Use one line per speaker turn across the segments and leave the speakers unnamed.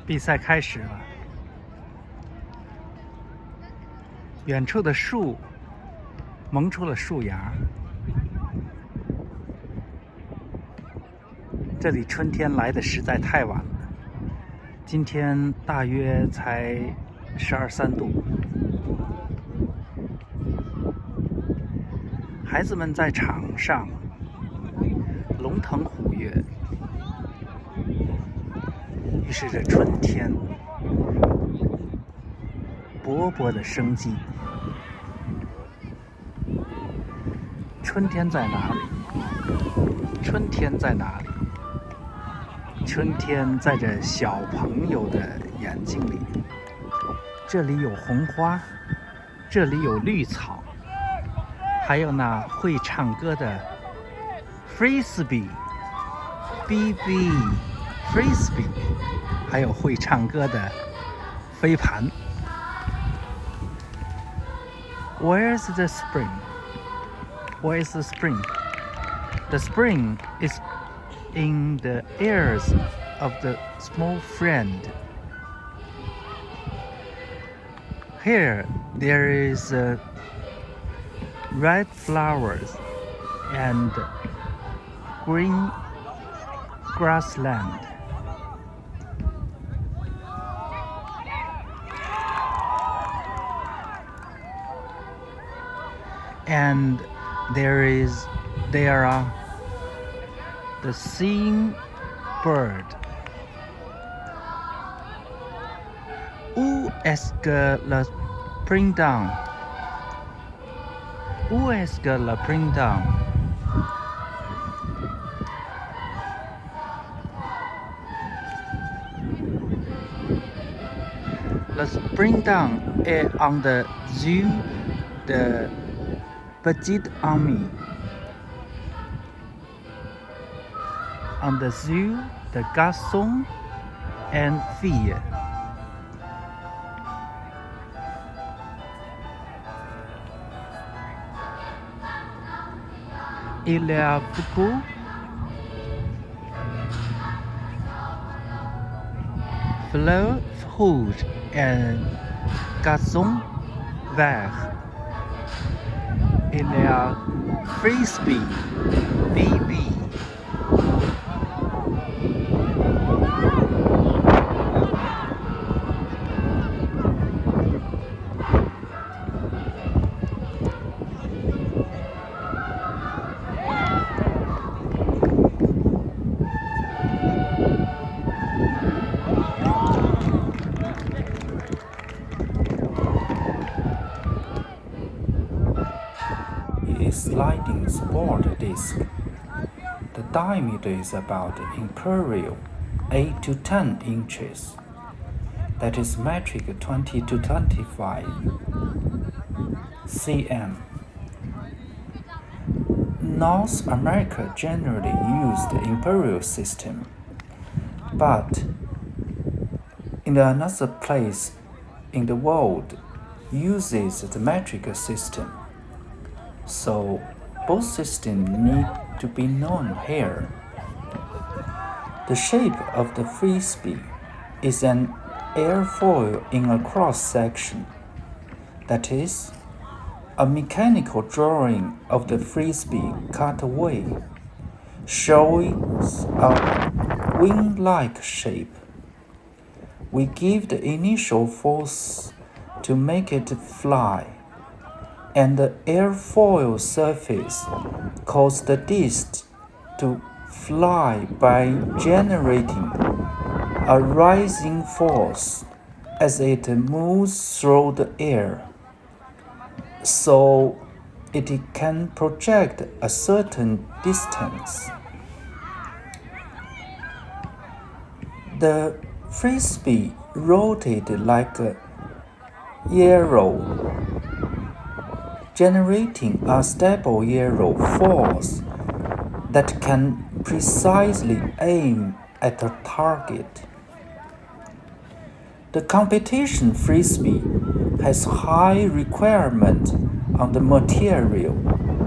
比赛开始了，远处的树萌出了树芽。这里春天来的实在太晚了，今天大约才12、13度。孩子们在场上龙腾虎跃，预示着春天勃勃的生机。春天在哪里？春天在哪里？春天在这小朋友的眼睛里。这里有红花，这里有绿草，还有那会唱歌的 Frisbee BB Frisbee， 还有会唱歌的飞盘。Where's the spring? Where's the spring? The spring is in the ears of the small friend. Here there is red flowers and green grassland. And there are the singing bird. Où est-ce que le printemps? Où est-ce que le printemps? Le printemps est on the zoo de petite amie. On the zoo de garçons and filles. Il y a beaucoup fleurs rouges et garçons verts. Il y a Frisbee BB.
Sliding sport disc. The diameter is about imperial 8 to 10 inches. That is metric 20 to 25 cm. North America generally used the imperial system, but in another place in the world uses the metric system. So both systems need to be known here. The shape of the frisbee is an airfoil in a cross section. That is, a mechanical drawing of the frisbee cut away, showing a wing-like shape. We give the initial force to make it fly, and the airfoil surface causes the disc to fly by generating a rising force as it moves through the air, so it can project a certain distance. The frisbee rotated like a arrow, generating a stable arrow force that can precisely aim at a target. The competition frisbee has high requirement on the material,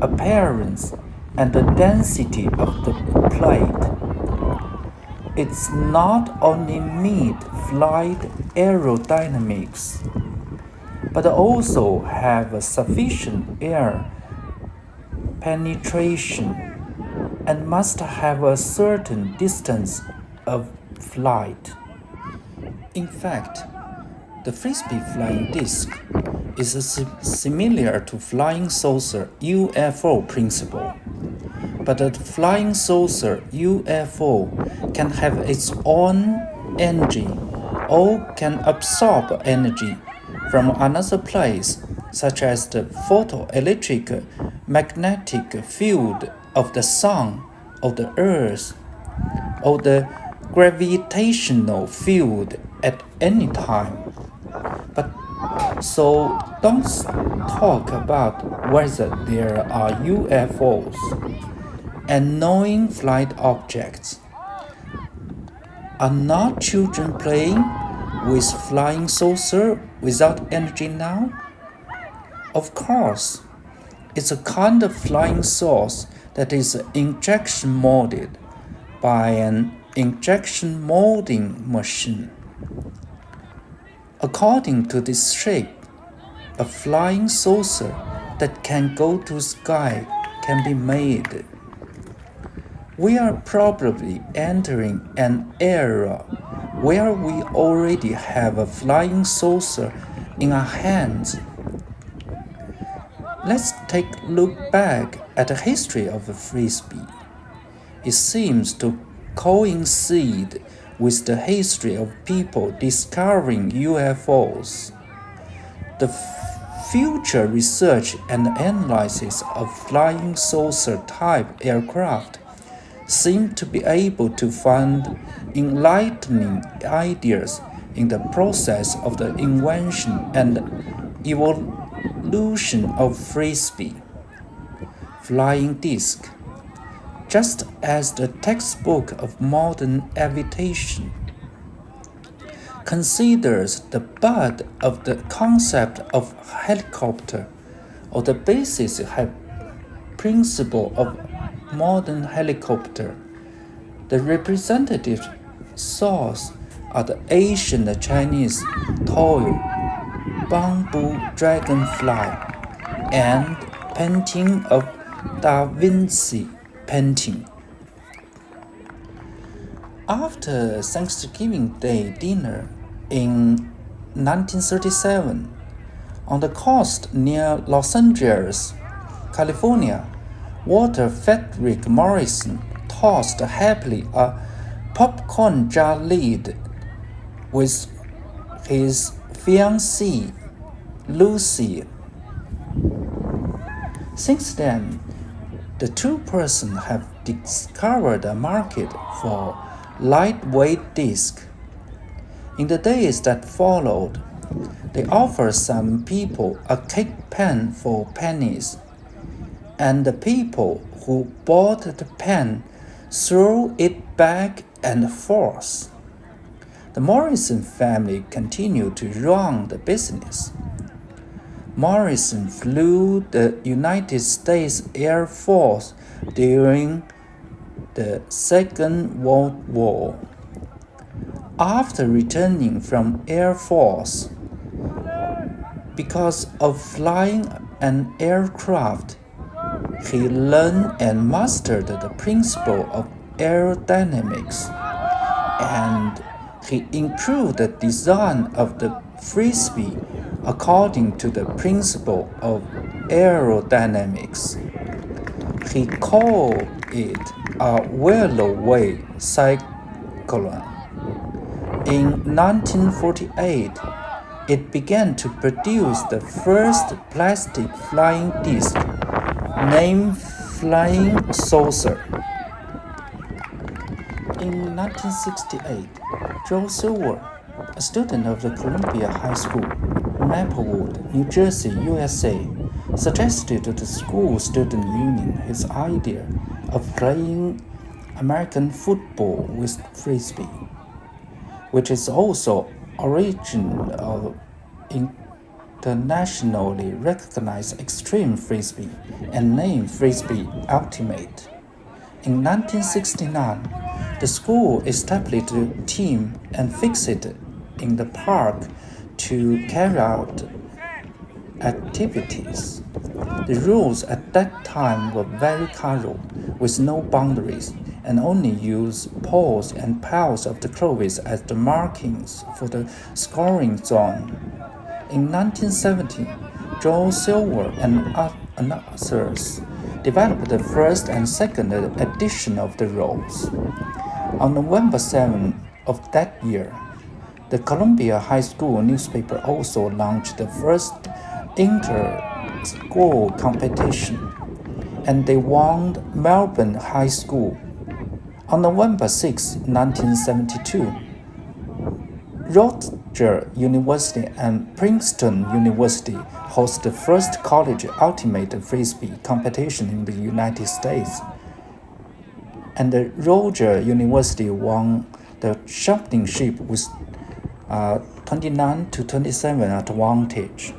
appearance, and the density of the plate. it's not only mid-flight aerodynamics, but also have a sufficient air penetration and must have a certain distance of flight. In fact, the Frisbee flying disc is similar to flying saucer UFO principle, but the flying saucer UFO can have its own energy or can absorb energy from another place, such as the photoelectric magnetic field of the sun or the earth, or the gravitational field at any time. But so don't talk about whether there are UFOs and knowing flight objects. Are not children playing with flying saucer without energy now? Of course, it's a kind of flying saucer that is injection molded by an injection molding machine. According to this shape, a flying saucer that can go to sky can be made. We are probably entering an era where we already have a flying saucer in our hands. Let's take a look back at the history of the Frisbee. It seems to coincide with the history of people discovering UFOs. The future research and analysis of flying saucer type aircraft seem to be able to find enlightening ideas in the process of the invention and evolution of Frisbee flying disc, just as the textbook of modern aviation considers the birth of the concept of helicopter or the basic principle of modern helicopter. The representative source are the ancient Chinese toy bamboo dragonfly and painting of Da Vinci painting. After Thanksgiving Day dinner in 1937, on the coast near Los Angeles, California, Walter Frederick Morrison tossed happily a popcorn jar lid with his fiancée, Lucy. Since then, the two persons have discovered a market for lightweight discs. In the days that followed, they offered some people a cake pan for pennies, and the people who bought the pan threw it back and forth. The Morrison family continued to run the business. Morrison flew the United States Air Force during the Second World War. After returning from Air Force, because of flying an aircraft, he learned and mastered the principle of aerodynamics, and he improved the design of the Frisbee according to the principle of aerodynamics. He called it a railway cyclone. In 1948, it began to produce the first plastic flying disc, named Flying Saucer. In 1968, Joe Silver, a student of the Columbia High School, Maplewood, New Jersey, USA, suggested to the school student union his idea of playing American football with Frisbee, which is also origin of internationally recognized extreme Frisbee and named Frisbee Ultimate. In 1969, The school established a team and fixed it in the park to carry out activities. The rules at that time were very casual, with no boundaries, and only used poles and piles of the clothes as the markings for the scoring zone. In 1970, Joe Silver and others developed the first and second edition of the rules. On November 7 of that year, the Columbia High School newspaper also launched the first inter-school competition, and they won Melbourne High School. On November 6, 1972, Rutgers University and Princeton University hosted the first college ultimate frisbee competition in the United States, and the Rutgers University won the championship with 29-27 advantage.